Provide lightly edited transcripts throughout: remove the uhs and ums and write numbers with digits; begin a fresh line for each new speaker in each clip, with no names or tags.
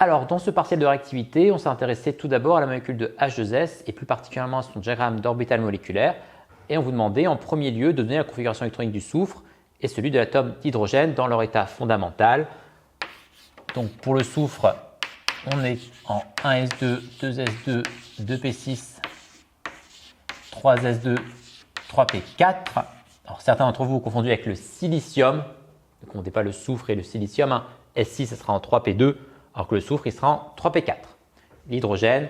Alors, dans ce partiel de réactivité, on s'est intéressé tout d'abord à la molécule de H2S et plus particulièrement à son diagramme d'orbital moléculaire. Et on vous demandait en premier lieu de donner la configuration électronique du soufre et celui de l'atome d'hydrogène dans leur état fondamental. Donc, pour le soufre, on est en 1s2, 2s2, 2p6, 3s2, 3p4. Alors, certains d'entre vous ont confondu avec le silicium. Ne confondez pas le soufre et le silicium. Hein. S6, ça sera en 3p2. Alors que le soufre, il sera en 3p4. L'hydrogène,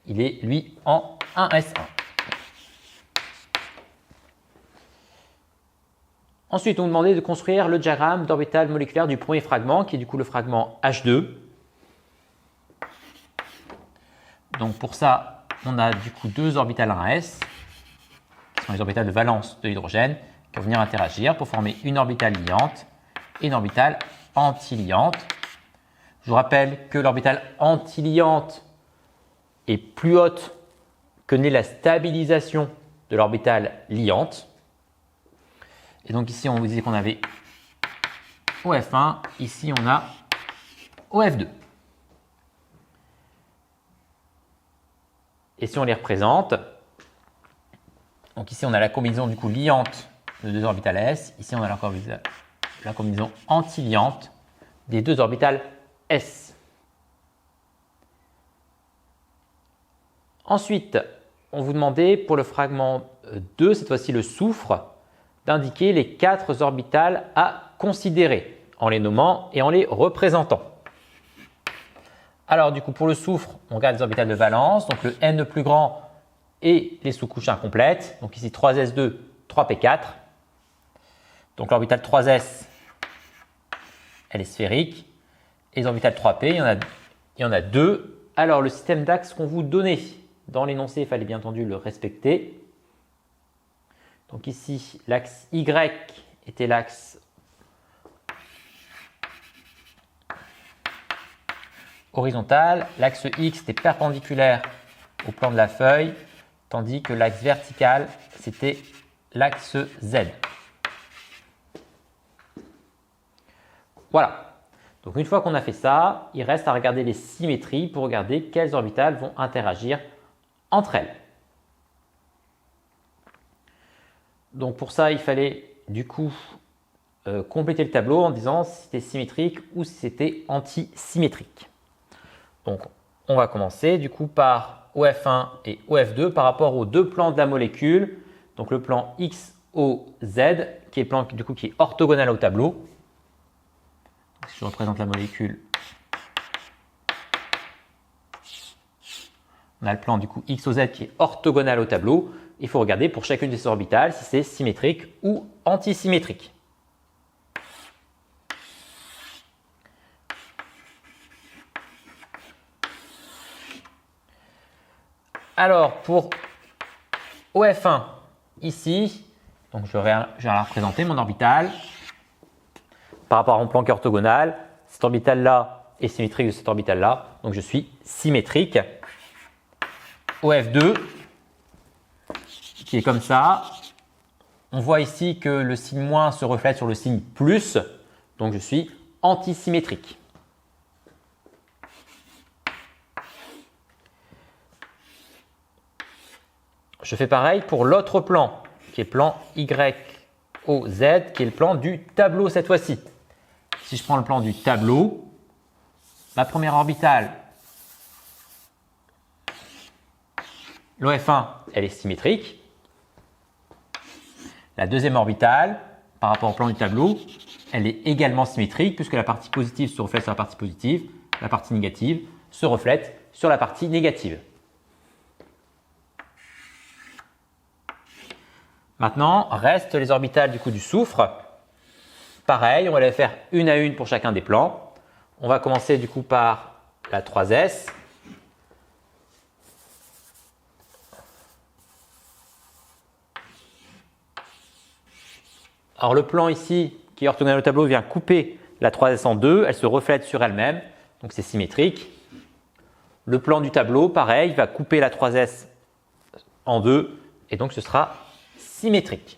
il est lui en 1s1. Ensuite, on nous demandait de construire le diagramme d'orbital moléculaire du premier fragment, qui est du coup le fragment H2. Donc pour ça, on a du coup deux orbitales 1s, qui sont les orbitales de valence de l'hydrogène, qui vont venir interagir pour former une orbitale liante et une orbitale antiliante. Je vous rappelle que l'orbitale antiliante est plus haute que n'est la stabilisation de l'orbitale liante. Et donc ici, on vous disait qu'on avait OF1, ici on a OF2. Et si on les représente, donc ici on a la combinaison du coup liante de deux orbitales S, ici on a la combinaison antiliante des deux orbitales S. Ensuite, on vous demandait pour le fragment 2, cette fois-ci le soufre, d'indiquer les 4 orbitales à considérer en les nommant et en les représentant. Alors du coup pour le soufre, on regarde les orbitales de valence, donc le N le plus grand et les sous-couches incomplètes. Donc ici 3s2, 3p4. Donc l'orbitale 3s, elle est sphérique. Et les orbitales 3p, il y en a 2. Alors le système d'axes qu'on vous donnait dans l'énoncé, il fallait bien entendu le respecter. Donc ici, l'axe Y était l'axe horizontal, l'axe X était perpendiculaire au plan de la feuille, tandis que l'axe vertical, c'était l'axe Z. Voilà. Donc une fois qu'on a fait ça, il reste à regarder les symétries pour regarder quelles orbitales vont interagir entre elles. Donc pour ça, il fallait du coup compléter le tableau en disant si c'était symétrique ou si c'était antisymétrique. Donc on va commencer du coup par OF1 et OF2 par rapport aux deux plans de la molécule. Donc le plan XOZ qui est le plan du coup qui est orthogonal au tableau. Donc, si je représente la molécule, on a le plan du coup XOZ qui est orthogonal au tableau. Il faut regarder pour chacune de ces orbitales si c'est symétrique ou antisymétrique. Alors pour OF1, ici, donc je vais la représenter, mon orbitale. Par rapport à mon plan qui est orthogonal, cette orbitale-là est symétrique de cette orbitale-là, donc je suis symétrique. OF2, qui est comme ça. On voit ici que le signe moins se reflète sur le signe plus, donc je suis antisymétrique. Je fais pareil pour l'autre plan, qui est le plan YOZ, qui est le plan du tableau cette fois-ci. Si je prends le plan du tableau, ma première orbitale, l'OF1, elle est symétrique. La deuxième orbitale, par rapport au plan du tableau, elle est également symétrique puisque la partie positive se reflète sur la partie positive, la partie négative se reflète sur la partie négative. Maintenant, restent les orbitales du coup du soufre. Pareil, on va les faire une à une pour chacun des plans. On va commencer du coup par la 3s. Alors le plan ici, qui est orthogonal au tableau, vient couper la 3s en deux. Elle se reflète sur elle-même, donc c'est symétrique. Le plan du tableau, pareil, va couper la 3s en deux et donc ce sera symétrique.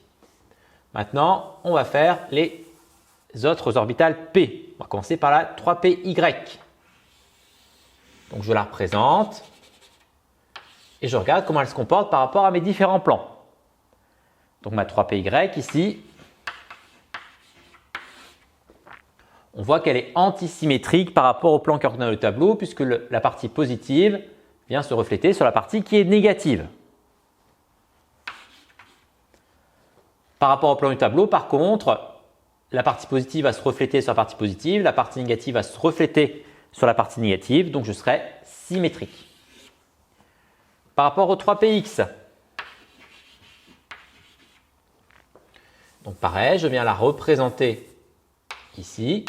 Maintenant, on va faire les autres orbitales P. On va commencer par la 3pY. Donc je la représente et je regarde comment elle se comporte par rapport à mes différents plans. Donc ma 3PY ici, on voit qu'elle est antisymétrique par rapport au plan qui ordonne le tableau puisque la partie positive vient se refléter sur la partie qui est négative. Par rapport au plan du tableau, par contre, la partie positive va se refléter sur la partie positive, la partie négative va se refléter sur la partie négative, donc je serai symétrique. Par rapport au 3px, donc pareil, je viens la représenter ici.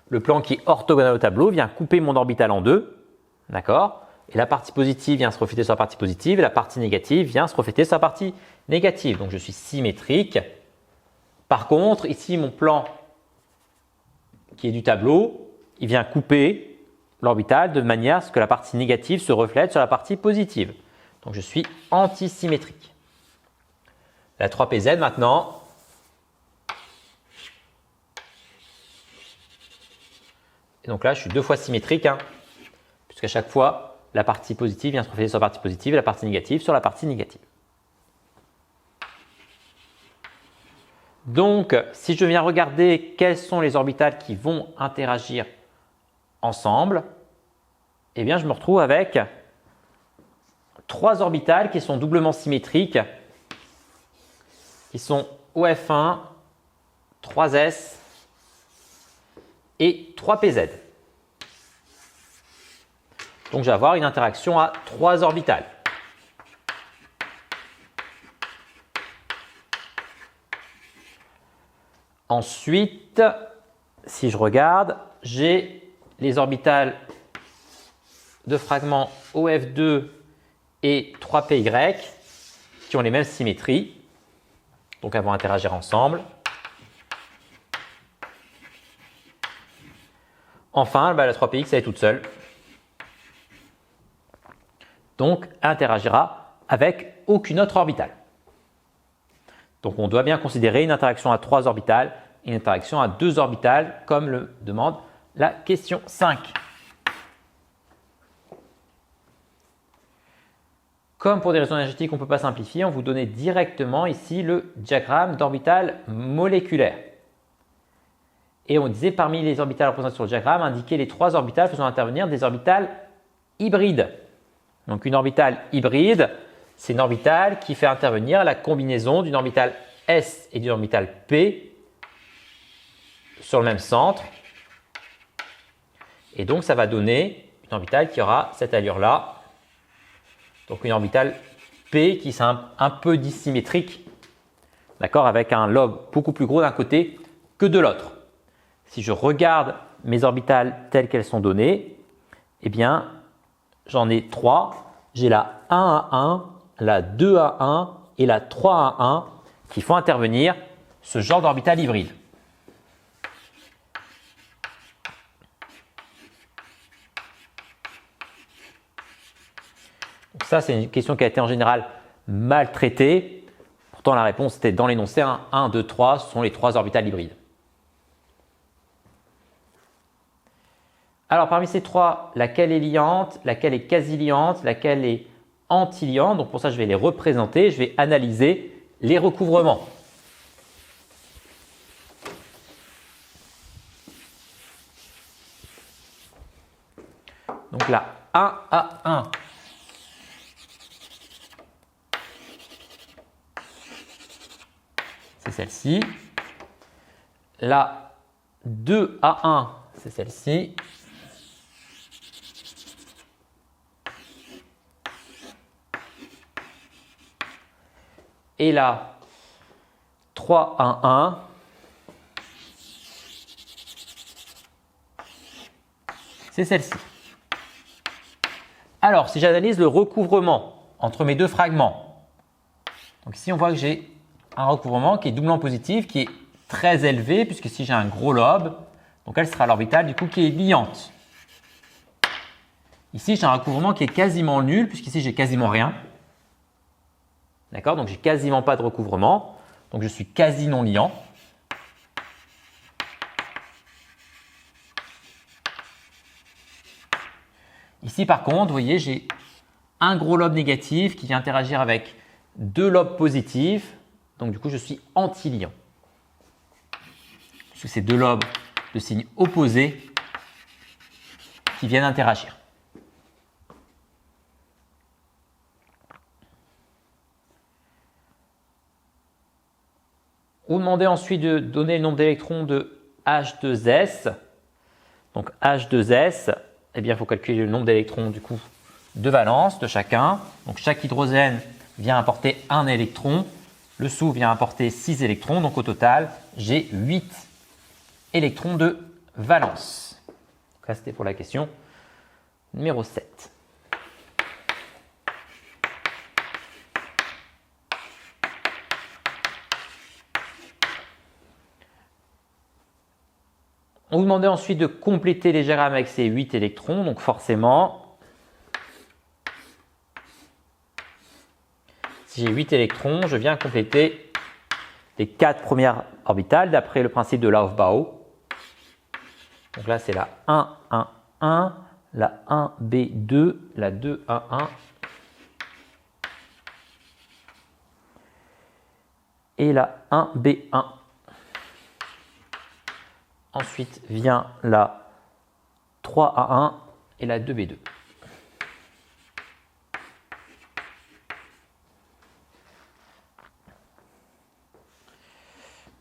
Le plan qui est orthogonal au tableau vient couper mon orbital en deux, d'accord? Et la partie positive vient se refléter sur la partie positive et la partie négative vient se refléter sur la partie négative. Donc je suis symétrique. Par contre, ici mon plan qui est du tableau, il vient couper l'orbital de manière à ce que la partie négative se reflète sur la partie positive. Donc je suis antisymétrique. La 3PZ maintenant. Et donc là, je suis deux fois symétrique, puisqu'à chaque fois, la partie positive vient se refléter sur la partie positive et la partie négative sur la partie négative. Donc, si je viens regarder quels sont les orbitales qui vont interagir ensemble, eh bien, je me retrouve avec trois orbitales qui sont doublement symétriques, qui sont OF1, 3S et 3PZ. Donc, je vais avoir une interaction à trois orbitales. Ensuite, si je regarde, j'ai les orbitales de fragments OF2 et 3PY qui ont les mêmes symétries. Donc, elles vont interagir ensemble. Enfin, la 3PX, elle est toute seule. Donc, elle interagira avec aucune autre orbitale. Donc, on doit bien considérer une interaction à trois orbitales et une interaction à deux orbitales, comme le demande la question 5. Comme pour des raisons énergétiques, on ne peut pas simplifier, on vous donnait directement ici le diagramme d'orbital moléculaire. Et on disait parmi les orbitales représentées sur le diagramme, indiquer les trois orbitales faisant intervenir des orbitales hybrides. Donc une orbitale hybride, c'est une orbitale qui fait intervenir la combinaison d'une orbitale S et d'une orbitale P sur le même centre. Et donc ça va donner une orbitale qui aura cette allure-là. Donc une orbitale P qui est un peu dissymétrique, d'accord, avec un lobe beaucoup plus gros d'un côté que de l'autre. Si je regarde mes orbitales telles qu'elles sont données, eh bien j'en ai trois. J'ai la 1 à 1, la 2 à 1 et la 3 à 1 qui font intervenir ce genre d'orbital hybride. Donc ça, c'est une question qui a été en général mal traitée. Pourtant, la réponse était dans l'énoncé 1, 2, 3, ce sont les trois orbitales hybrides. Alors, parmi ces trois, laquelle est liante, laquelle est quasi-liante, laquelle est anti-liante. Donc, pour ça, je vais les représenter. Je vais analyser les recouvrements. Donc, la 1 à 1. C'est celle-ci. La 2 à 1, c'est celle-ci. Et la 3 à 1, c'est celle-ci. Alors, si j'analyse le recouvrement entre mes deux fragments, donc ici on voit que j'ai un recouvrement qui est doublement positif, qui est très élevé, puisque si j'ai un gros lobe, donc elle sera l'orbitale du coup qui est liante. Ici, j'ai un recouvrement qui est quasiment nul, puisqu'ici j'ai quasiment rien. D'accord? Donc, j'ai quasiment pas de recouvrement. Donc, je suis quasi non liant. Ici, par contre, vous voyez, j'ai un gros lobe négatif qui vient interagir avec deux lobes positifs. Donc, du coup, je suis anti-liant. Parce que c'est deux lobes de signes opposés qui viennent interagir. Vous demandez ensuite de donner le nombre d'électrons de H2S. Donc H2S, eh bien, il faut calculer le nombre d'électrons du coup de valence de chacun. Donc chaque hydrogène vient apporter un électron. Le sous vient apporter 6 électrons. Donc au total, j'ai 8 électrons de valence. Donc là, c'était pour la question numéro 7. On vous demandait ensuite de compléter les diagrammes avec ces 8 électrons. Donc forcément, si j'ai 8 électrons, je viens compléter les 4 premières orbitales d'après le principe de Aufbau. Donc là, c'est la 1, 1, 1, la 1, B, 2, la 2, 1, 1. Et la 1, B, 1. Ensuite vient la 3A1 et la 2B2.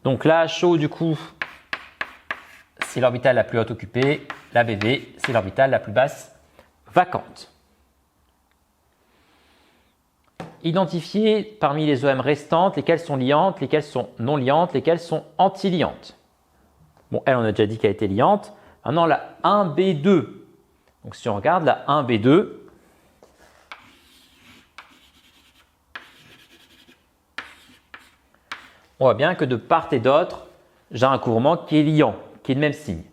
Donc la HO du coup, c'est l'orbitale la plus haute occupée. La BV, c'est l'orbitale la plus basse vacante. Identifier parmi les OM restantes lesquelles sont liantes, lesquelles sont non liantes, lesquelles sont anti-liantes. Bon, elle, on a déjà dit qu'elle était liante. Maintenant, la 1B2. Donc, si on regarde la 1B2, on voit bien que de part et d'autre, j'ai un couvrement qui est liant, qui est de même signe.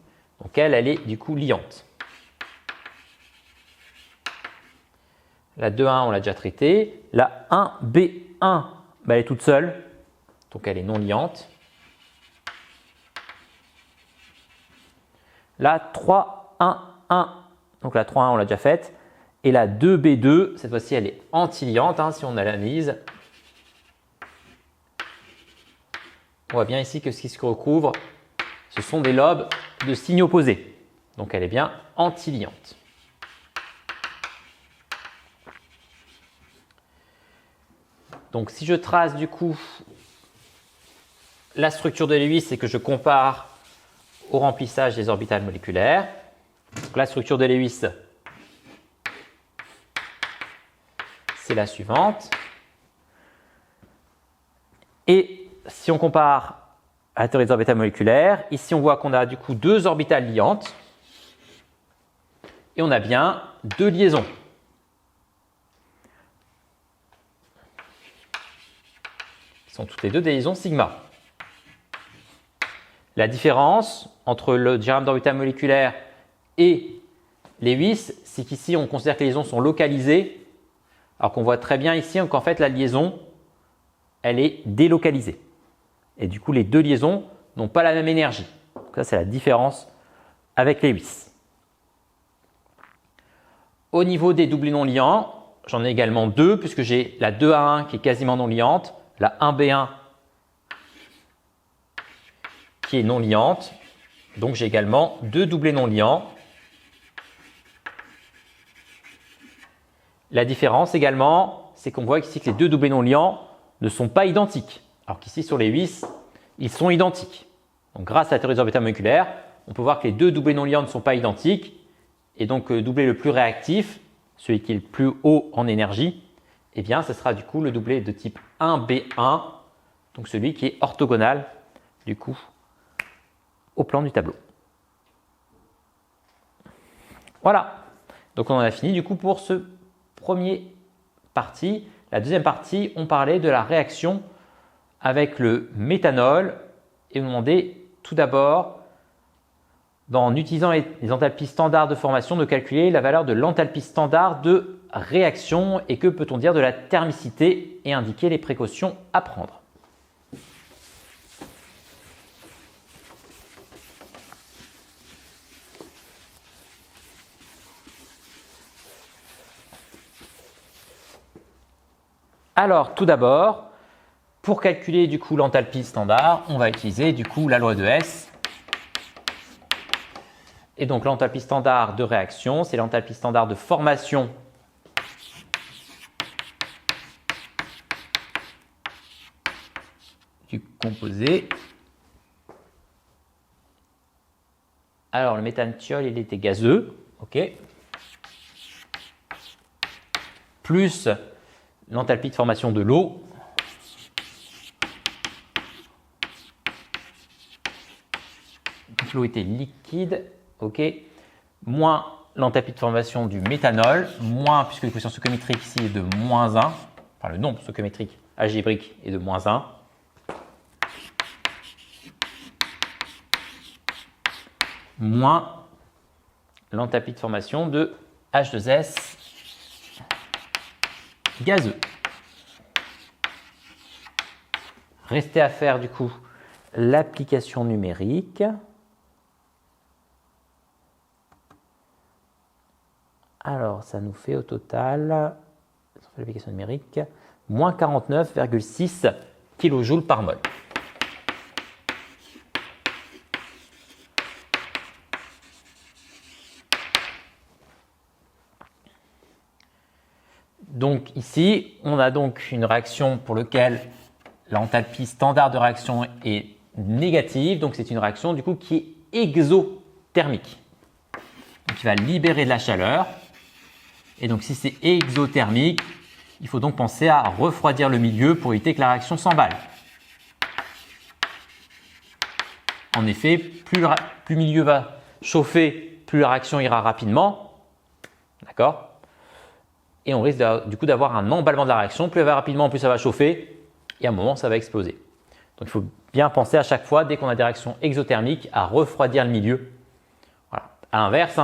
Donc, elle est du coup liante. La 2A1, on l'a déjà traitée. La 1B1, elle est toute seule. Donc, elle est non liante. La 3-1-1, donc la 3-1 on l'a déjà faite. Et la 2B2, cette fois-ci elle est anti-liante si on l'analyse. On voit bien ici que ce qui se recouvre, ce sont des lobes de signes opposés. Donc elle est bien anti-liante. Donc si je trace du coup la structure de Lewis et que je compare au remplissage des orbitales moléculaires. Donc, la structure de Lewis, c'est la suivante. Et si on compare à la théorie des orbitales moléculaires, ici on voit qu'on a du coup deux orbitales liantes et on a bien deux liaisons. Qui sont toutes les deux des liaisons sigma. La différence entre le diagramme d'orbital moléculaire et Lewis, c'est qu'ici on considère que les liaisons sont localisées, alors qu'on voit très bien ici qu'en fait la liaison, elle est délocalisée. Et du coup, les deux liaisons n'ont pas la même énergie. Donc ça, c'est la différence avec Lewis. Au niveau des doublés non liants, j'en ai également deux, puisque j'ai la 2A1 qui est quasiment non liante, la 1B1 qui est non liante. Donc j'ai également deux doublés non liants. La différence également, c'est qu'on voit ici que les deux doublés non liants ne sont pas identiques. Alors qu'ici sur les Lewis, ils sont identiques. Donc grâce à la théorie des orbitales moléculaires, on peut voir que les deux doublés non liants ne sont pas identiques. Et donc le doublé le plus réactif, celui qui est le plus haut en énergie, eh bien ce sera du coup le doublé de type 1B1, donc celui qui est orthogonal du coup au plan du tableau. Voilà, donc on en a fini du coup pour ce premier partie. La deuxième partie, on parlait de la réaction avec le méthanol et on demandait tout d'abord, en utilisant les enthalpies standards de formation, de calculer la valeur de l'enthalpie standard de réaction et que peut-on dire de la thermicité et indiquer les précautions à prendre. Alors, tout d'abord, pour calculer du coup l'enthalpie standard, on va utiliser du coup la loi de Hess. Et donc l'enthalpie standard de réaction, c'est l'enthalpie standard de formation du composé. Alors le méthanthiol, il était gazeux, ok. Plus l'enthalpie de formation de l'eau. Donc l'eau était liquide, ok. Moins l'enthalpie de formation du méthanol, moins, puisque le coefficient stoichiométrique ici est de -1, enfin le nombre stoichiométrique algébrique est de -1. Moins l'enthalpie de formation de H2S gazeux. Restait à faire du coup l'application numérique. Alors, ça nous fait au total, l'application numérique, moins 49,6 kJ par mol. Donc ici, on a donc une réaction pour laquelle l'enthalpie standard de réaction est négative. Donc c'est une réaction du coup qui est exothermique. Donc il va libérer de la chaleur. Et donc si c'est exothermique, il faut donc penser à refroidir le milieu pour éviter que la réaction s'emballe. En effet, plus le milieu va chauffer, plus la réaction ira rapidement. D'accord ? Et on risque du coup d'avoir un emballement de la réaction. Plus elle va rapidement, plus ça va chauffer et à un moment, ça va exploser. Donc il faut bien penser à chaque fois, dès qu'on a des réactions exothermiques, à refroidir le milieu. Voilà. À l'inverse,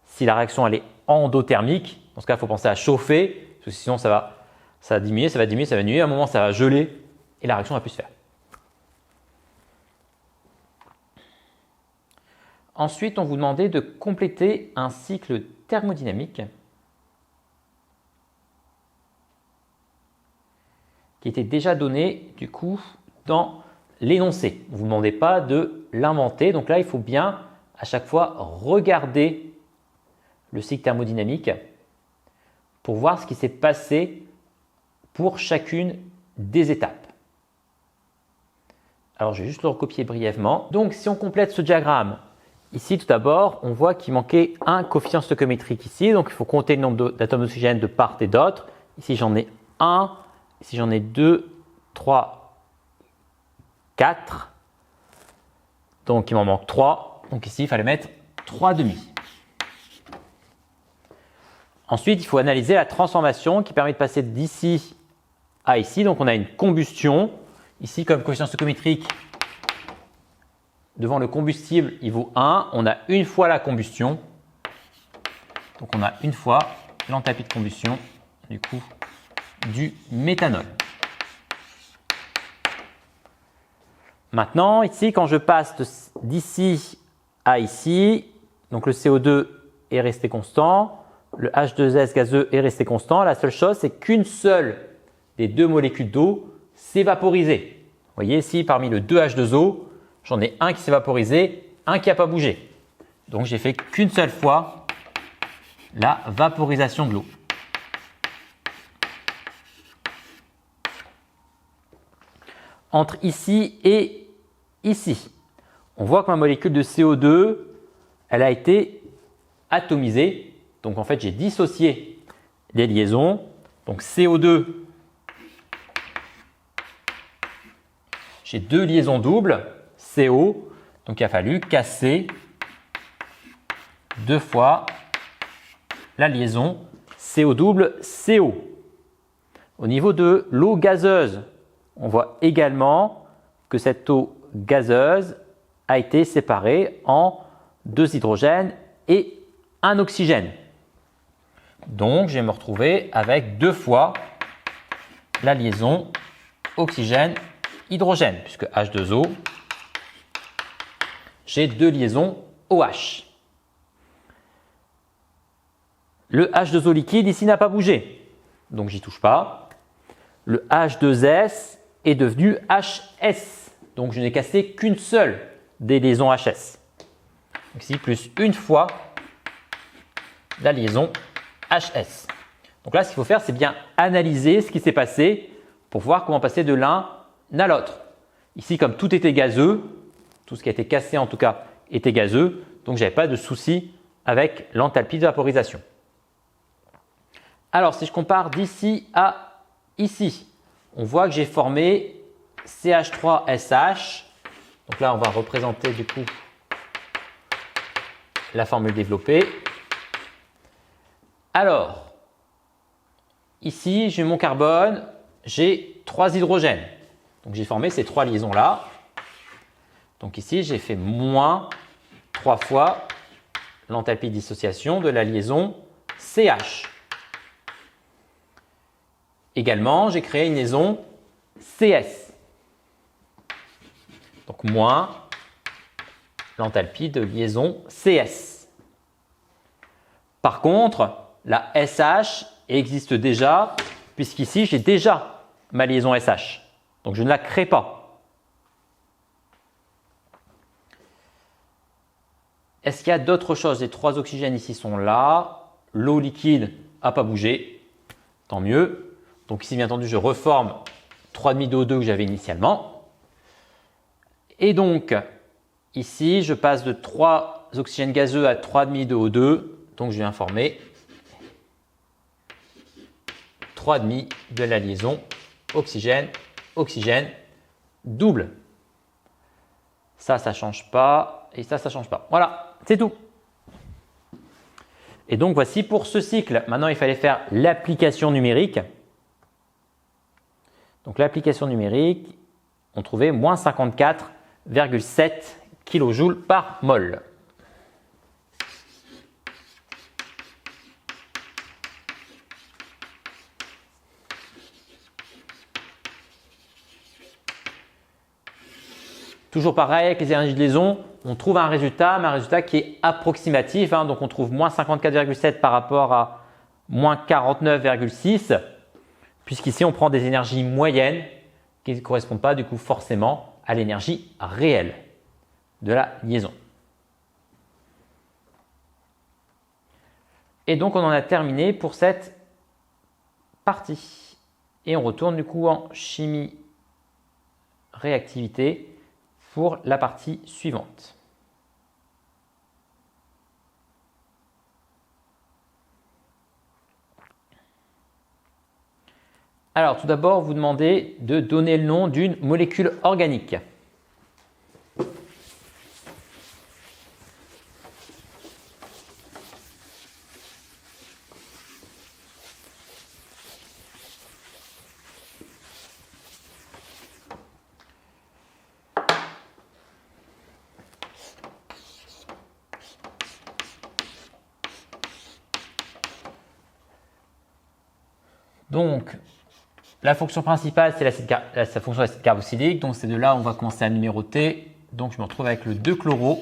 si la réaction elle est endothermique, dans ce cas, il faut penser à chauffer, parce que sinon ça va diminuer, ça va diminuer, ça va diminuer. À un moment, ça va geler et la réaction va plus se faire. Ensuite, on vous demandait de compléter un cycle thermodynamique qui était déjà donné du coup dans l'énoncé. On ne vous demandait pas de l'inventer. Donc là, il faut bien à chaque fois regarder le cycle thermodynamique pour voir ce qui s'est passé pour chacune des étapes. Alors, je vais juste le recopier brièvement. Donc, si on complète ce diagramme, ici tout d'abord, on voit qu'il manquait un coefficient stoichiométrique ici. Donc, il faut compter le nombre d'atomes d'oxygène de part et d'autre. Ici, j'en ai 1. Ici, j'en ai 2, 3, 4. Donc, il m'en manque 3. Donc, ici, il fallait mettre 3,5. Ensuite, il faut analyser la transformation qui permet de passer d'ici à ici. Donc, on a une combustion. Ici, comme coefficient stoichiométrique, devant le combustible, il vaut 1. On a une fois la combustion. Donc, on a une fois l'enthalpie de combustion, du coup, du méthanol. Maintenant, ici, quand je passe d'ici à ici, donc le CO2 est resté constant, le H2S gazeux est resté constant. La seule chose, c'est qu'une seule des deux molécules d'eau s'est vaporisée. Vous voyez ici, parmi le 2H2O, j'en ai un qui s'est vaporisé, un qui n'a pas bougé. Donc, j'ai fait qu'une seule fois la vaporisation de l'eau. Entre ici et ici, on voit que ma molécule de CO2, elle a été atomisée. Donc en fait, j'ai dissocié les liaisons. Donc CO2, j'ai deux liaisons doubles, CO. Donc il a fallu casser deux fois la liaison CO double CO. Au niveau de l'eau gazeuse, on voit également que cette eau gazeuse a été séparée en deux hydrogènes et un oxygène. Donc, je vais me retrouver avec deux fois la liaison oxygène-hydrogène, puisque H2O, j'ai deux liaisons OH. Le H2O liquide ici n'a pas bougé, donc j'y touche pas. le H2S est devenu HS. Donc, je n'ai cassé qu'une seule des liaisons HS. Donc, ici, plus une fois la liaison HS. Donc là, ce qu'il faut faire, c'est bien analyser ce qui s'est passé pour voir comment passer de l'un à l'autre. Ici, comme tout était gazeux, tout ce qui a été cassé en tout cas était gazeux, donc je n'avais pas de souci avec l'enthalpie de vaporisation. Alors, si je compare d'ici à ici, on voit que j'ai formé CH3SH. Donc là, on va représenter du coup la formule développée. Alors, ici, j'ai mon carbone, j'ai 3 hydrogènes. Donc, j'ai formé ces 3 liaisons-là. Donc ici, j'ai fait moins 3 fois l'enthalpie de dissociation de la liaison CH. Également, j'ai créé une liaison CS. Donc moins l'enthalpie de liaison CS. Par contre, la SH existe déjà, puisqu'ici, j'ai déjà ma liaison SH. Donc, je ne la crée pas. Est-ce qu'il y a d'autres choses? Les 3 oxygènes ici sont là. L'eau liquide n'a pas bougé. Tant mieux. Donc ici, bien entendu, je reforme 3,5 d'O2 que j'avais initialement. Et donc, ici, je passe de 3 oxygènes gazeux à 3,5 de O2. Donc, je viens former 3,5 de la liaison oxygène double. Ça ne change pas. Et ça ne change pas. Voilà, c'est tout. Et donc, voici pour ce cycle. Maintenant, il fallait faire l'application numérique. Donc, l'application numérique, on trouvait moins 54,7 kJ par mol. Toujours pareil avec les énergies de liaison, on trouve un résultat, mais un résultat qui est approximatif. Donc, on trouve moins 54,7 par rapport à moins 49,6. Puisqu'ici, on prend des énergies moyennes qui ne correspondent pas du coup forcément à l'énergie réelle de la liaison. Et donc, on en a terminé pour cette partie. Et on retourne du coup en chimie réactivité pour la partie suivante. Alors, tout d'abord, vous demandez de donner le nom d'une molécule organique. Donc, la fonction principale, c'est la fonction d'acide carboxylique. Donc, c'est de là où on va commencer à numéroter. Donc, je me retrouve avec le 2-chloro,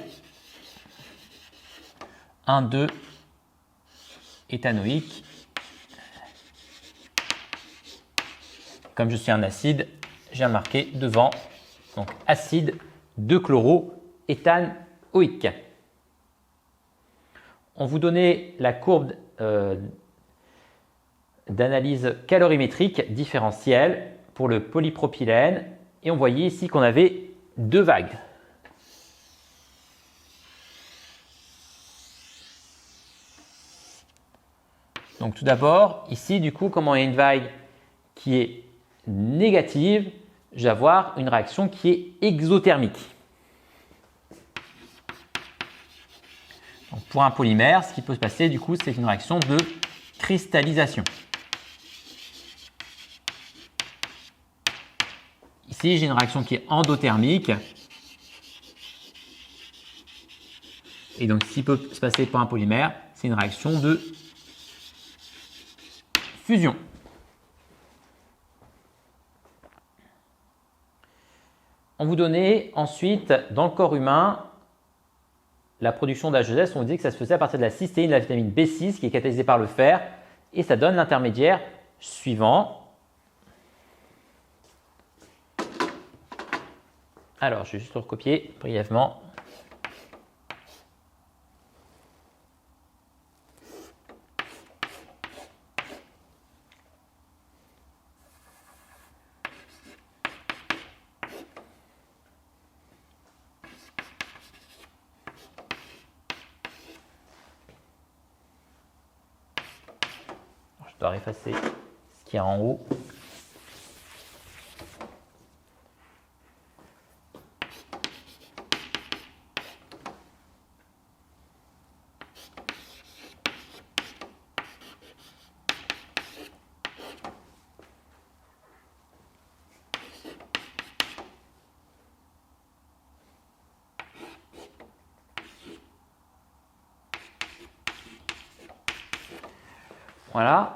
1,2 éthanoïque. Comme je suis un acide, j'ai marqué devant. Donc, acide 2-chloro éthanoïque. On vous donnait la courbe d'analyse calorimétrique différentielle pour le polypropylène et on voyait ici qu'on avait 2 vagues. Donc tout d'abord, ici du coup, comment il y a une vague qui est négative, je vais avoir une réaction qui est exothermique. Donc, pour un polymère, ce qui peut se passer du coup, c'est une réaction de cristallisation. Ici, j'ai une réaction qui est endothermique. Et donc, ce qui peut se passer pour un polymère, c'est une réaction de fusion. On vous donnait ensuite, dans le corps humain, la production d'H2S. On vous dit que ça se faisait à partir de la cystéine, de la vitamine B6, qui est catalysée par le fer. Et ça donne l'intermédiaire suivant. Alors, je vais juste le recopier brièvement. Je dois effacer ce qu'il y a en haut. Voilà.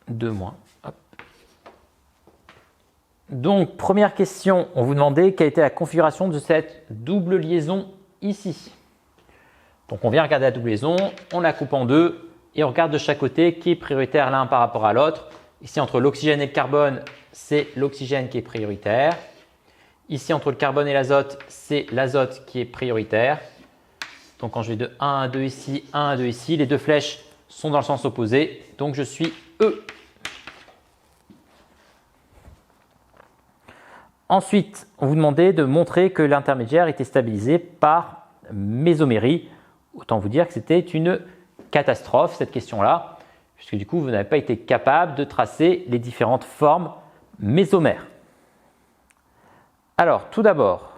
2 moins. Hop. Donc, première question, on vous demandait quelle était la configuration de cette double liaison ici. Donc, on vient regarder la double liaison, on la coupe en deux et on regarde de chaque côté qui est prioritaire l'un par rapport à l'autre. Ici, entre l'oxygène et le carbone, c'est l'oxygène qui est prioritaire. Ici, entre le carbone et l'azote, c'est l'azote qui est prioritaire. Donc, quand je vais de 1 à 2 ici, 1 à 2 ici, les deux flèches sont dans le sens opposé. Donc, je suis E. Ensuite, on vous demandait de montrer que l'intermédiaire était stabilisé par mésomérie. Autant vous dire que c'était une catastrophe, cette question-là, puisque du coup, vous n'avez pas été capable de tracer les différentes formes mésomères. Alors, tout d'abord,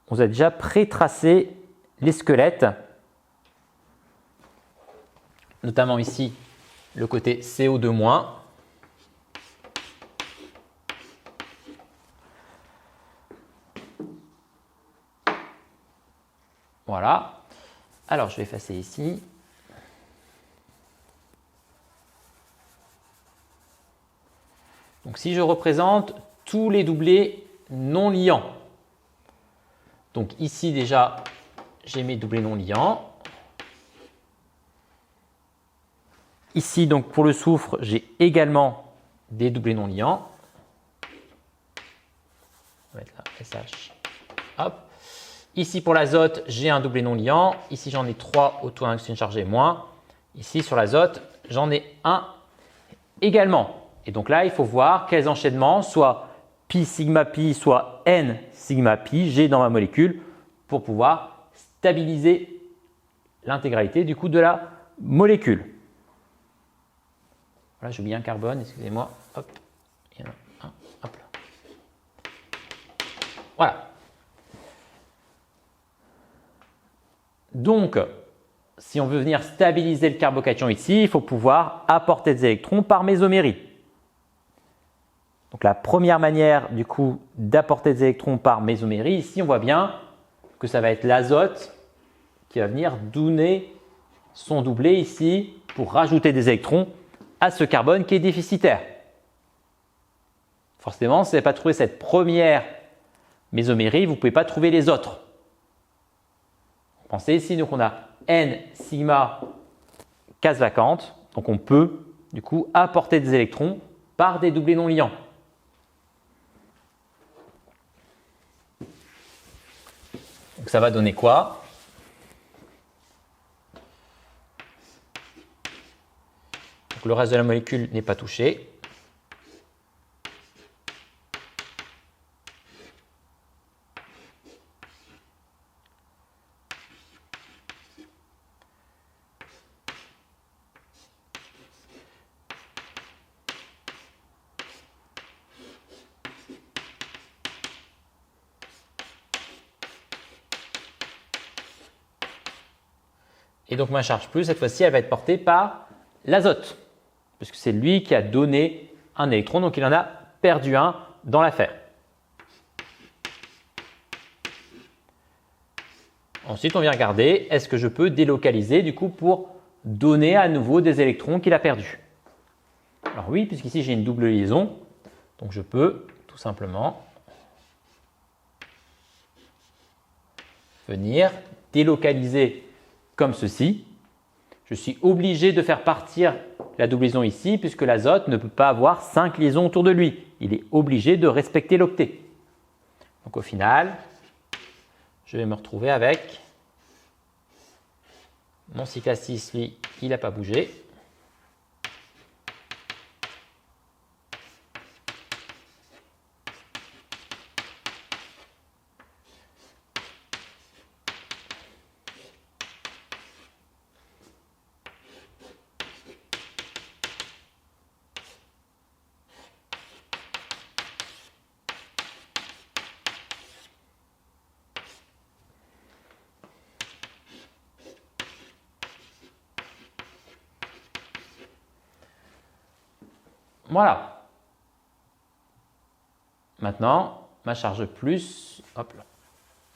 on vous a déjà pré-tracé les squelettes, notamment ici, le côté CO2-. Voilà. Alors, je vais effacer ici. Donc, si je représente tous les doublés non liants. Donc, ici, déjà, j'ai mes doublés non liants. Ici, donc, pour le soufre, j'ai également des doublés non liants. On va mettre là, SH. Hop. Ici, pour l'azote, j'ai un doublé non liant. Ici, j'en ai 3 au taux d'oxygène chargé moins. Ici, sur l'azote, j'en ai un également. Et donc là, il faut voir quels enchaînements, soit pi sigma pi, soit n sigma pi, j'ai dans ma molécule pour pouvoir stabiliser l'intégralité du coup de la molécule. Voilà, j'ai oublié un carbone, excusez-moi. Hop, il y en a un. Hop là. Voilà. Donc, si on veut venir stabiliser le carbocation ici, il faut pouvoir apporter des électrons par mésomérie. Donc, la première manière du coup d'apporter des électrons par mésomérie, ici on voit bien que ça va être l'azote qui va venir donner son doublé ici pour rajouter des électrons à ce carbone qui est déficitaire. Forcément, si vous n'avez pas trouvé cette première mésomérie, vous ne pouvez pas trouver les autres. Pensez ici, donc on a N sigma case vacante, donc on peut du coup apporter des électrons par des doublés non liants. Donc ça va donner quoi? Donc le reste de la molécule n'est pas touché. Et donc ma charge plus, cette fois-ci, elle va être portée par l'azote, puisque c'est lui qui a donné un électron, donc il en a perdu un dans l'affaire. Ensuite, on vient regarder, est-ce que je peux délocaliser du coup pour donner à nouveau des électrons qu'il a perdus? Alors oui, puisqu'ici j'ai une double liaison, donc je peux tout simplement venir délocaliser comme ceci. Je suis obligé de faire partir la doublison ici puisque l'azote ne peut pas avoir 5 liaisons autour de lui. Il est obligé de respecter l'octet. Donc au final, je vais me retrouver avec mon cycle à 6, lui, il n'a pas bougé. Voilà. Maintenant, ma charge plus, hop là,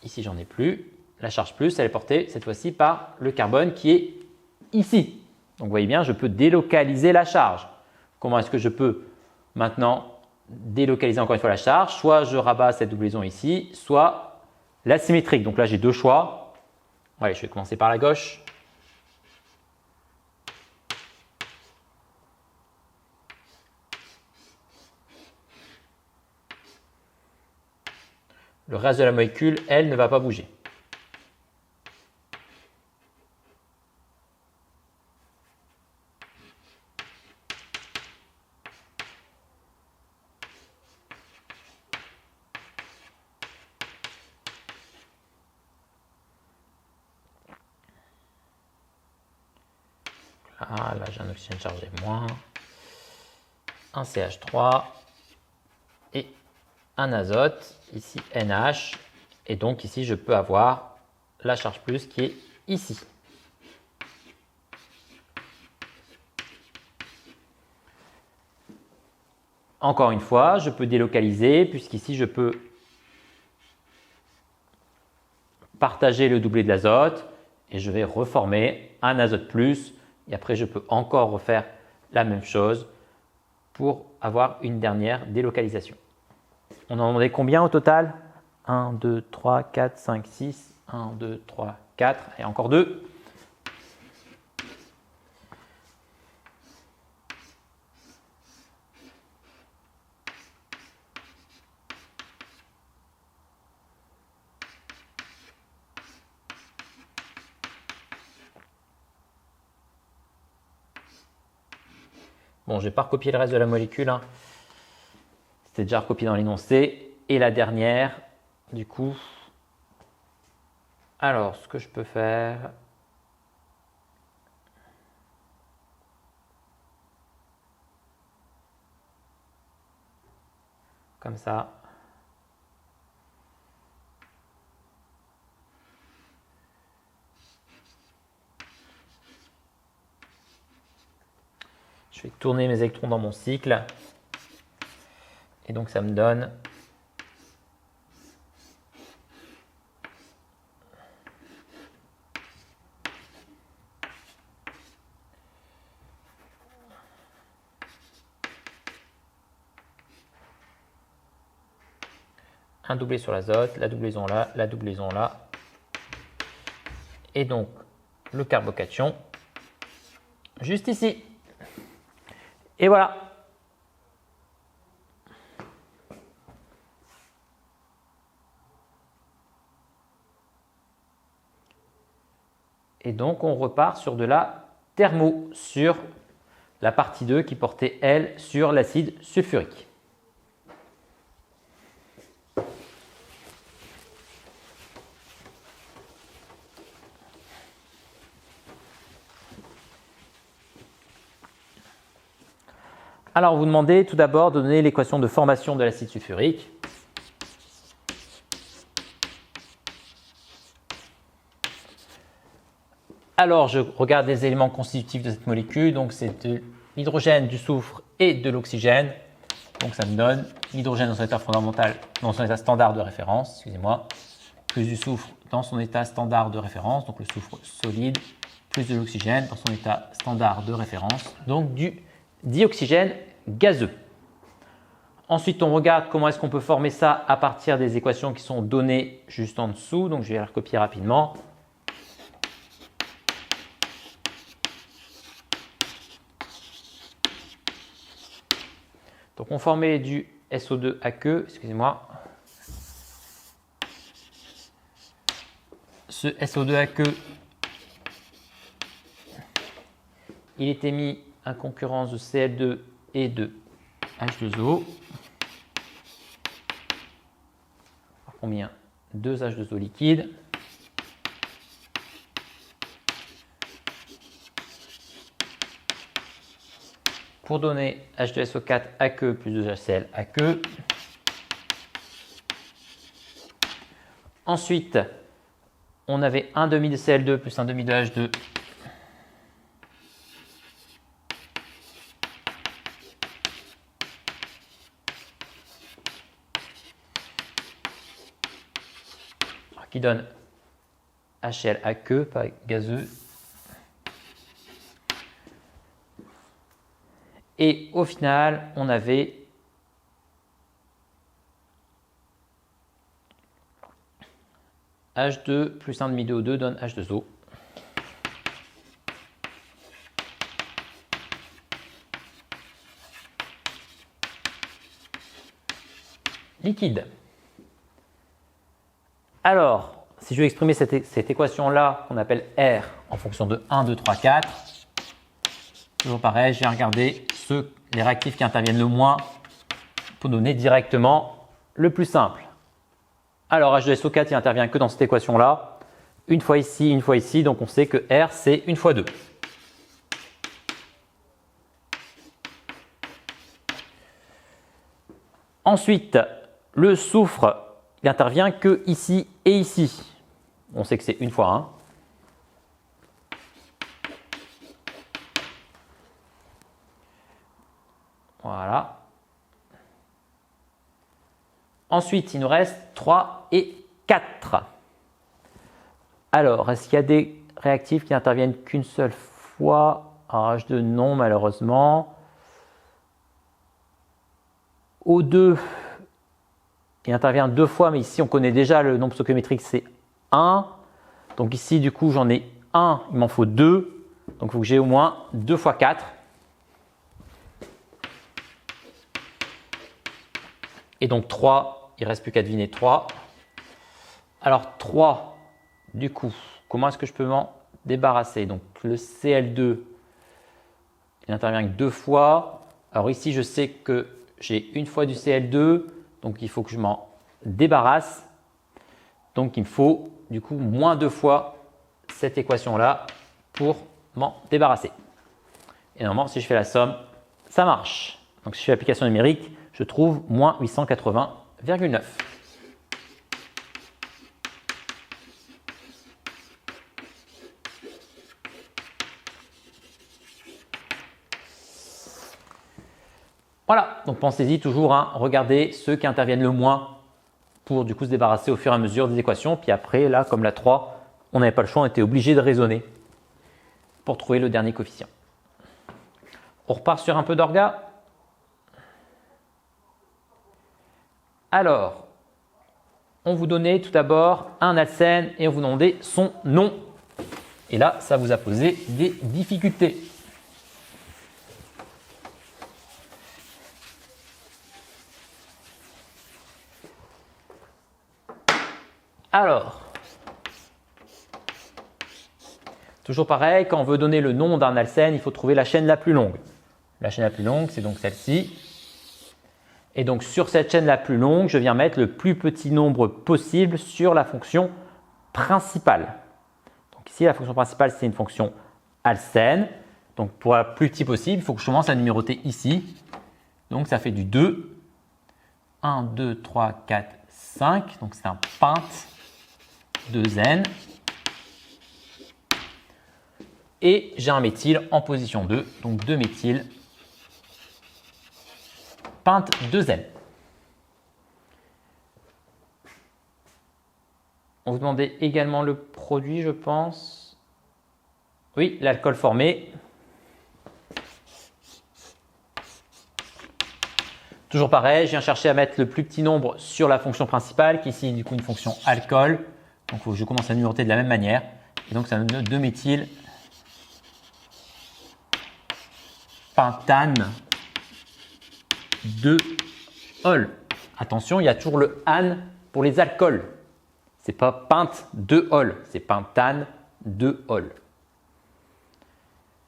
ici j'en ai plus. La charge plus, elle est portée cette fois-ci par le carbone qui est ici. Donc vous voyez bien, je peux délocaliser la charge. Comment est-ce que je peux maintenant délocaliser encore une fois la charge? Soit je rabats cette doublison ici, soit la symétrique. Donc là, j'ai deux choix. Allez, je vais commencer par la gauche. Le reste de la molécule, elle, ne va pas bouger. Là, j'ai un oxygène chargé moins, un CH3 et un azote, ici NH, et donc ici je peux avoir la charge plus qui est ici. Encore une fois, je peux délocaliser puisqu'ici je peux partager le doublé de l'azote et je vais reformer un azote plus et après je peux encore refaire la même chose pour avoir une dernière délocalisation. On en demandait combien au total? 1, 2, 3, 4, 5, 6. 1, 2, 3, 4 et encore 2. Bon, je ne vais pas recopier le reste de la molécule. C'était déjà recopié dans l'énoncé. Et la dernière, du coup. Alors, ce que je peux faire. Comme ça. Je vais tourner mes électrons dans mon cycle. Et donc, ça me donne un doublé sur l'azote, la doublison là, et donc le carbocation juste ici. Et voilà. Et donc on repart sur de la thermo, sur la partie 2 qui portait elle sur l'acide sulfurique. Alors, vous demandez tout d'abord de donner l'équation de formation de l'acide sulfurique. Alors, je regarde les éléments constitutifs de cette molécule. Donc, c'est de l'hydrogène, du soufre et de l'oxygène. Donc, ça me donne l'hydrogène dans son état fondamental, dans son état standard de référence, excusez-moi, plus du soufre dans son état standard de référence, donc le soufre solide, plus de l'oxygène dans son état standard de référence, donc du dioxygène gazeux. Ensuite, on regarde comment est-ce qu'on peut former ça à partir des équations qui sont données juste en dessous. Donc, je vais les recopier rapidement. Donc on formait du SO2 aqueux, excusez-moi. Ce SO2 aqueux, il était mis en concurrence de Cl2 et de H2O. Combien? 2 H2O liquides. Pour donner H2SO4 aqueux plus 2HCl aqueux. Ensuite, on avait un demi de Cl2 plus un demi de H2. Qui donne HCl aqueux, pas gazeux. Et au final, on avait H2 plus 1,5 de O2 donne H2O. Liquide. Alors, si je veux exprimer cette équation-là qu'on appelle R en fonction de 1, 2, 3, 4, toujours pareil, je viens regarder les réactifs qui interviennent le moins pour donner directement le plus simple. Alors H2SO4 il intervient que dans cette équation-là, une fois ici, donc on sait que R c'est une fois 2. Ensuite, le soufre il intervient que ici et ici. On sait que c'est une fois 1. Voilà. Ensuite, il nous reste 3 et 4. Alors, est-ce qu'il y a des réactifs qui n'interviennent qu'une seule fois? H2, non, malheureusement. O2, il intervient 2 fois, mais ici, on connaît déjà le nombre stoichiométrique, c'est 1. Donc ici, du coup, j'en ai 1, il m'en faut 2. Donc, il faut que j'ai au moins 2 fois 4. Et donc 3, il ne reste plus qu'à deviner 3. Alors 3, du coup, comment est-ce que je peux m'en débarrasser? Donc le Cl2, il intervient que 2 fois. Alors ici, je sais que j'ai une fois du Cl2, donc il faut que je m'en débarrasse. Donc il me faut du coup moins 2 fois cette équation-là pour m'en débarrasser. Et normalement, si je fais la somme, ça marche. Donc si je fais l'application numérique, je trouve moins 880,9. Voilà, donc pensez-y toujours, regardez ceux qui interviennent le moins pour du coup se débarrasser au fur et à mesure des équations. Puis après, là, comme la 3, on n'avait pas le choix, on était obligé de raisonner pour trouver le dernier coefficient. On repart sur un peu d'orga. Alors, on vous donnait tout d'abord un alcène et on vous demandait son nom. Et là, ça vous a posé des difficultés. Alors, toujours pareil, quand on veut donner le nom d'un alcène, il faut trouver la chaîne la plus longue. La chaîne la plus longue, c'est donc celle-ci. Et donc, sur cette chaîne la plus longue, je viens mettre le plus petit nombre possible sur la fonction principale. Donc ici, la fonction principale, c'est une fonction alcène. Donc, pour la plus petit possible, il faut que je commence à numéroter ici. Donc, ça fait du 2. 1, 2, 3, 4, 5. Donc, c'est un pente 2N. Et j'ai un méthyle en position 2. Donc, 2 méthyl pente 2N. On vous demandait également le produit, je pense. Oui, l'alcool formé. Toujours pareil, je viens chercher à mettre le plus petit nombre sur la fonction principale, qui est ici du coup une fonction alcool. Donc, il faut que je commence à numéroter de la même manière. Et donc, ça me donne 2 méthyl pentane 2 ol. Attention, il y a toujours le an pour les alcools. Ce n'est pas pinte 2 ol, c'est pentane 2 ol.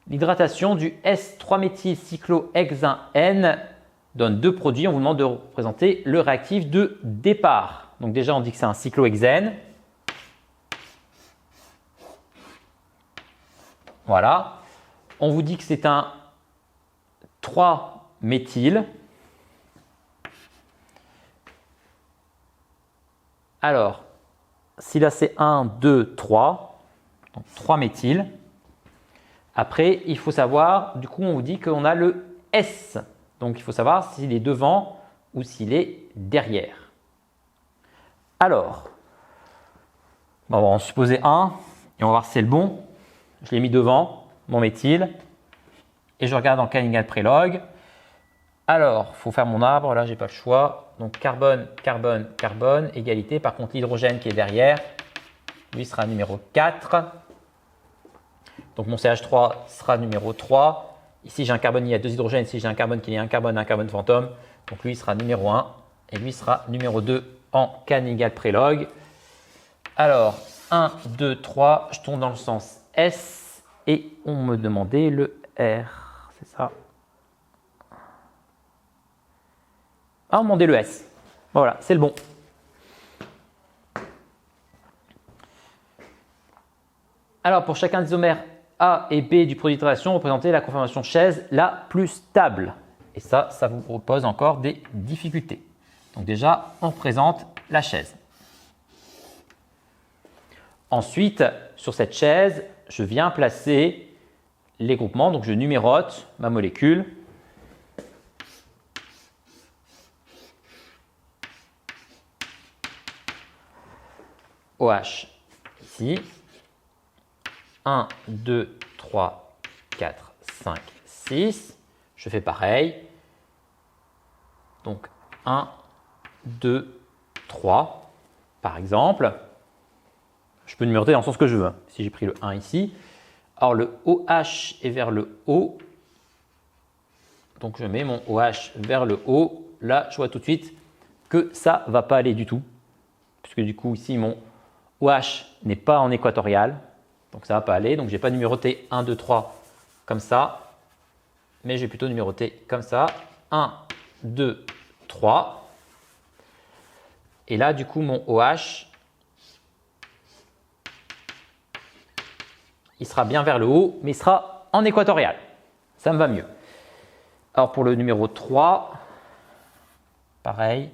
L'hydratation du S3-méthylcyclohexane donne deux produits. On vous demande de représenter le réactif de départ. Donc déjà, on dit que c'est un cyclohexène. Voilà. On vous dit que c'est un 3-méthyle. Alors, si là c'est 1, 2, 3, donc 3-méthyle. Après, il faut savoir, du coup, on vous dit qu'on a le S. Donc, il faut savoir s'il est devant ou s'il est derrière. Alors, on va en supposer un et on va voir si c'est le bon. Je l'ai mis devant, mon méthyle. Et je regarde en Cannigal Prelog. Alors, il faut faire mon arbre. Là, je n'ai pas le choix. Donc, carbone, carbone, carbone, égalité. Par contre, l'hydrogène qui est derrière, lui sera numéro 4. Donc, mon CH3 sera numéro 3. Ici, j'ai un carbone, il y a 2 hydrogènes. Ici, j'ai un carbone qui est un carbone fantôme. Donc, lui sera numéro 1 et lui sera numéro 2 en Cannigal Prelog. Alors, 1, 2, 3, je tourne dans le sens S et on me demandait le R. C'est ça. Ah, on me demandait le S. Voilà, c'est le bon. Alors, pour chacun des isomères A et B du produit d'hydratation, représentez la conformation chaise la plus stable. Et ça vous propose encore des difficultés. Donc déjà, on représente la chaise. Ensuite, sur cette chaise, je viens placer les groupements. Donc, je numérote ma molécule. OH ici. 1, 2, 3, 4, 5, 6. Je fais pareil. Donc 1, 2, 3, par exemple. Je peux numéroter dans le sens que je veux. Si j'ai pris le 1 ici. Alors le OH est vers le haut. Donc je mets mon OH vers le haut. Là, je vois tout de suite que ça ne va pas aller du tout. Puisque du coup, ici, mon OH n'est pas en équatorial. Donc ça ne va pas aller. Donc je n'ai pas numéroté 1, 2, 3 comme ça. Mais j'ai plutôt numéroté comme ça. 1, 2, 3. Et là, du coup, mon OH, il sera bien vers le haut, mais il sera en équatorial. Ça me va mieux. Alors pour le numéro 3, pareil.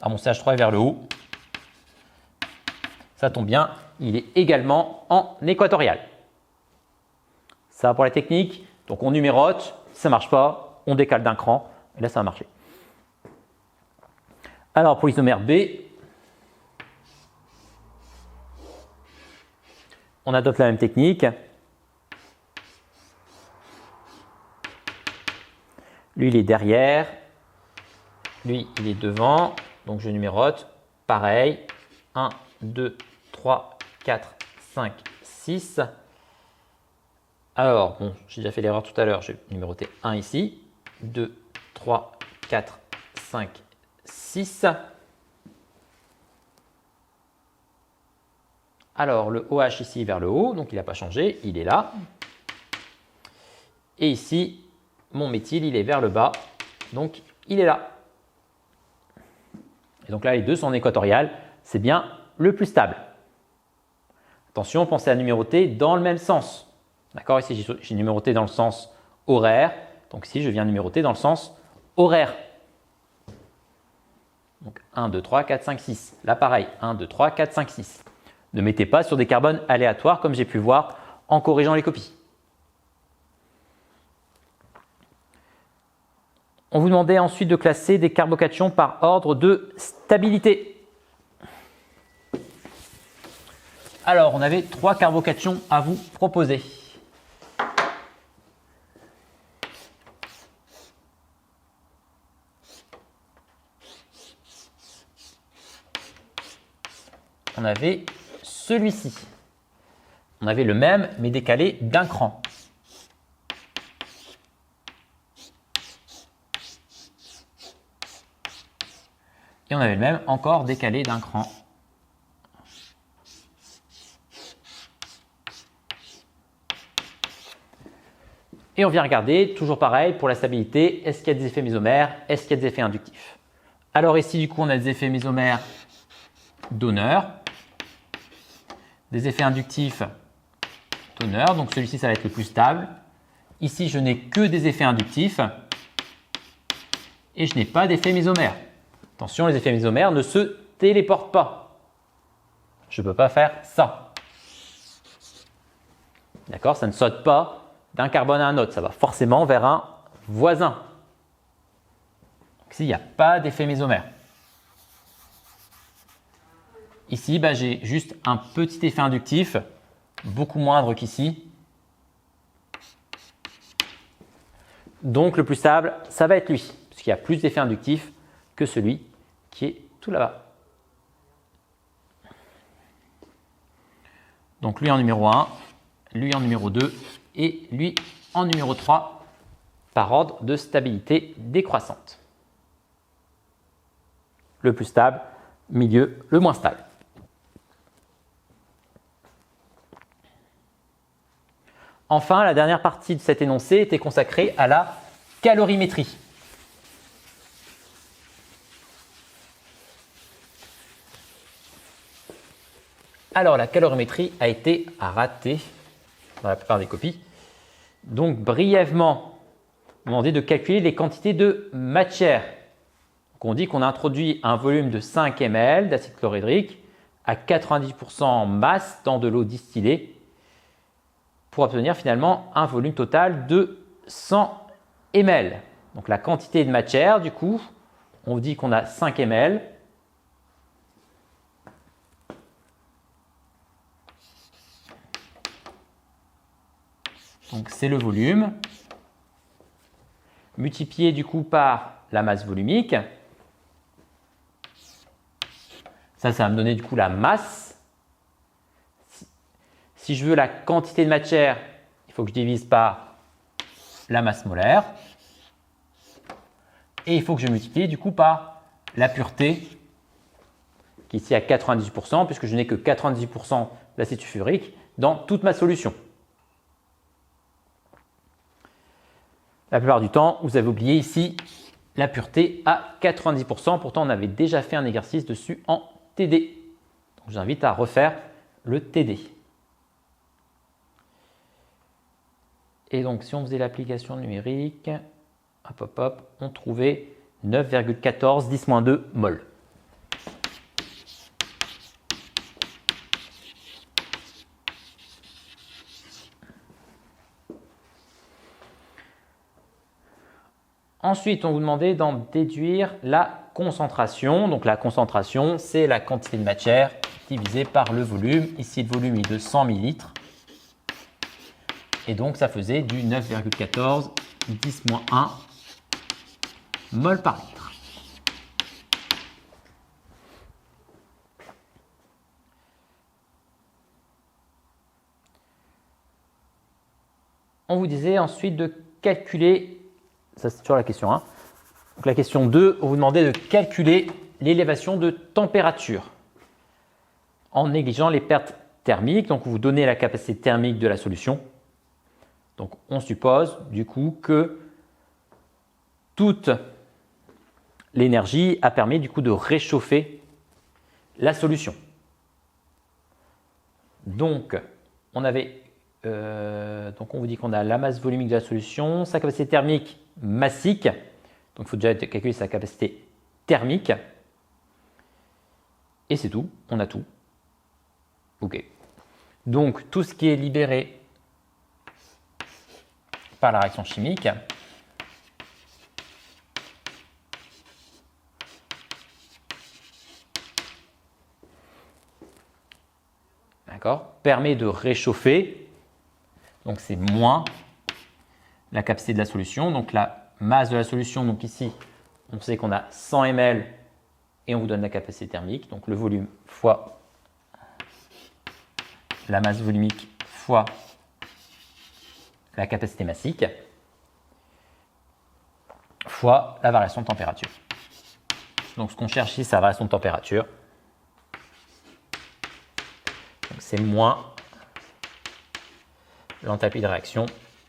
Alors mon CH3 est vers le haut. Ça tombe bien, il est également en équatorial. Ça pour la technique. Donc on numérote, si ça ne marche pas, on décale d'un cran, et là ça va marcher. Alors pour l'isomère B, on adopte la même technique. Lui, il est derrière. Lui, il est devant. Donc, je numérote. Pareil. 1, 2, 3, 4, 5, 6. Alors, bon, j'ai déjà fait l'erreur tout à l'heure. Je vais numéroter 1 ici. 2, 3, 4, 5, 6. Alors, le OH ici est vers le haut, donc il n'a pas changé, il est là. Et ici, mon méthyle, il est vers le bas, donc il est là. Et donc là, les deux sont en équatorial, c'est bien le plus stable. Attention, pensez à numéroter dans le même sens. D'accord, ici, j'ai numéroté dans le sens horaire, donc ici, je viens numéroter dans le sens horaire. Donc 1, 2, 3, 4, 5, 6. Là, pareil, 1, 2, 3, 4, 5, 6. Ne mettez pas sur des carbones aléatoires comme j'ai pu voir en corrigeant les copies. On vous demandait ensuite de classer des carbocations par ordre de stabilité. Alors, on avait 3 carbocations à vous proposer. On avait celui-ci. On avait le même, mais décalé d'un cran. Et on avait le même encore décalé d'un cran. Et on vient regarder, toujours pareil, pour la stabilité, est-ce qu'il y a des effets mésomères, est-ce qu'il y a des effets inductifs. Alors ici, du coup, on a des effets mésomères donneurs, des effets inductifs donneurs, donc celui-ci, ça va être le plus stable. Ici, je n'ai que des effets inductifs et je n'ai pas d'effet mésomère. Attention, les effets mésomères ne se téléportent pas. Je ne peux pas faire ça. D'accord? Ça ne saute pas d'un carbone à un autre, ça va forcément vers un voisin. Donc ici, il n'y a pas d'effet mésomère. Ici, j'ai juste un petit effet inductif, beaucoup moindre qu'ici. Donc le plus stable, ça va être lui, puisqu'il y a plus d'effet inductif que celui qui est tout là-bas. Donc lui en numéro 1, lui en numéro 2 et lui en numéro 3 par ordre de stabilité décroissante. Le plus stable, milieu, le moins stable. Enfin, la dernière partie de cet énoncé était consacrée à la calorimétrie. Alors, la calorimétrie a été ratée dans la plupart des copies. Donc, brièvement, on m'a demandé de calculer les quantités de matière. Donc, on dit qu'on a introduit un volume de 5 ml d'acide chlorhydrique à 90% en masse dans de l'eau distillée pour obtenir finalement un volume total de 100 ml. Donc, la quantité de matière, du coup, on dit qu'on a 5 ml. Donc, c'est le volume multiplié du coup par la masse volumique. Ça va me donner du coup la masse. Si je veux la quantité de matière, il faut que je divise par la masse molaire. Et il faut que je multiplie du coup par la pureté, qui est ici à 98%, puisque je n'ai que 98% d'acide sulfurique dans toute ma solution. La plupart du temps, vous avez oublié ici la pureté à 90%. Pourtant, on avait déjà fait un exercice dessus en TD. Donc, je vous invite à refaire le TD. Et donc, si on faisait l'application numérique, on trouvait 9,14 10-2 mol. Ensuite, on vous demandait d'en déduire la concentration. Donc la concentration, c'est la quantité de matière divisée par le volume. Ici, le volume est de 100 ml. Et donc, ça faisait du 9,14 10-1 mol par litre. On vous disait ensuite de calculer. Ça, c'est toujours la question 1. Donc, la question 2, on vous demandait de calculer l'élévation de température en négligeant les pertes thermiques. Donc, vous donnez la capacité thermique de la solution. Donc, on suppose du coup que toute l'énergie a permis du coup de réchauffer la solution. Donc, on vous dit qu'on a la masse volumique de la solution, sa capacité thermique massique. Donc, il faut déjà calculer sa capacité thermique. Et c'est tout, on a tout. OK. Donc, tout ce qui est libéré par la réaction chimique permet de réchauffer. Donc, c'est moins la capacité de la solution. Donc, la masse de la solution, donc ici, on sait qu'on a 100 ml et on vous donne la capacité thermique. Donc, le volume fois la masse volumique fois la capacité massique fois la variation de température. Donc ce qu'on cherche ici, c'est la variation de température. C'est moins l'enthalpie de réaction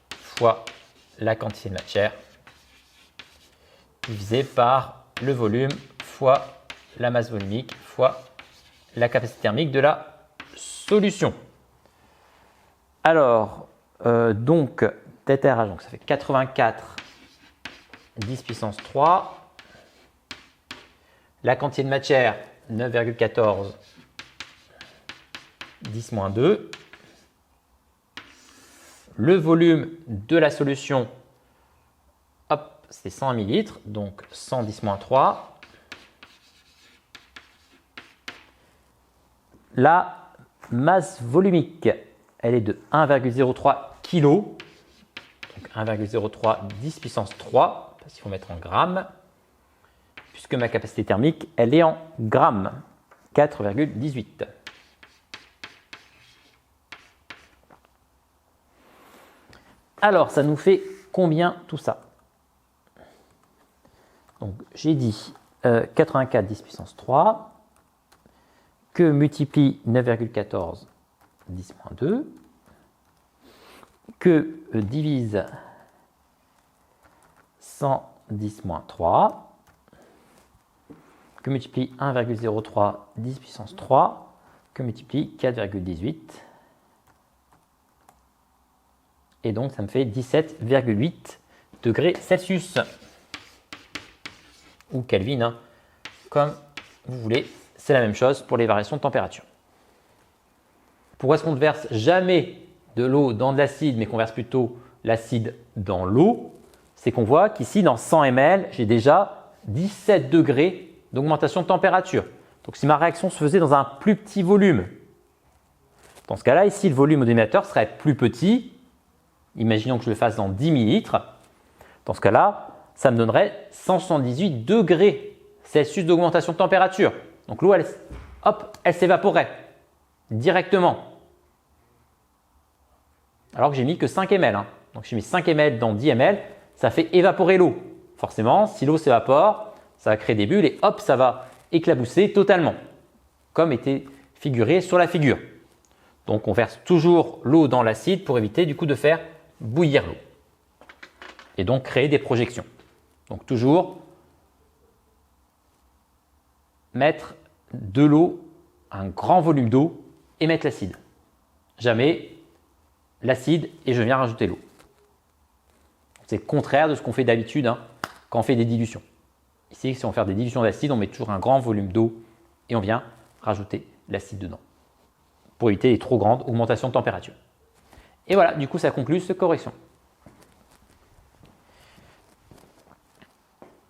fois la quantité de matière divisé par le volume fois la masse volumique fois la capacité thermique de la solution. Alors, donc, θRH, donc ça fait 84 10 puissance 3. La quantité de matière, 9,14 10-2. Le volume de la solution, hop, c'est 100 ml, donc 110-3. La masse volumique, elle est de 1,03 kg, donc 1,03 10 puissance 3, parce qu'il faut mettre en grammes, puisque ma capacité thermique, elle est en grammes, 4,18. Alors, ça nous fait combien tout ça? Donc, j'ai dit 84 10 puissance 3, que multiplie 9,14 10-2, que divise 110-3, que multiplie 1,03 10 puissance 3, que multiplie 4,18. Et donc, ça me fait 17,8 degrés Celsius. Ou Kelvin, hein, comme vous voulez. C'est la même chose pour les variations de température. Pourquoi est-ce qu'on ne verse jamais de l'eau dans de l'acide, mais qu'on verse plutôt l'acide dans l'eau? C'est qu'on voit qu'ici, dans 100 ml, j'ai déjà 17 degrés d'augmentation de température. Donc, si ma réaction se faisait dans un plus petit volume, dans ce cas-là, ici, le volume au dénominateur serait plus petit. Imaginons que je le fasse dans 10 ml. Dans ce cas-là, ça me donnerait 178 degrés Celsius d'augmentation de température. Donc l'eau, elle s'évaporerait directement. Alors que j'ai mis que 5 ml. Hein. Donc j'ai mis 5 ml dans 10 ml, ça fait évaporer l'eau. Forcément, si l'eau s'évapore, ça va créer des bulles et hop, ça va éclabousser totalement, comme était figuré sur la figure. Donc on verse toujours l'eau dans l'acide pour éviter du coup de faire bouillir l'eau et donc créer des projections. Donc toujours mettre de l'eau, un grand volume d'eau et mettre l'acide. Jamais l'acide et je viens rajouter l'eau. C'est le contraire de ce qu'on fait d'habitude hein, quand on fait des dilutions. Ici, si on fait des dilutions d'acide, on met toujours un grand volume d'eau et on vient rajouter l'acide dedans pour éviter les trop grandes augmentations de température. Et voilà, du coup, ça conclut cette correction.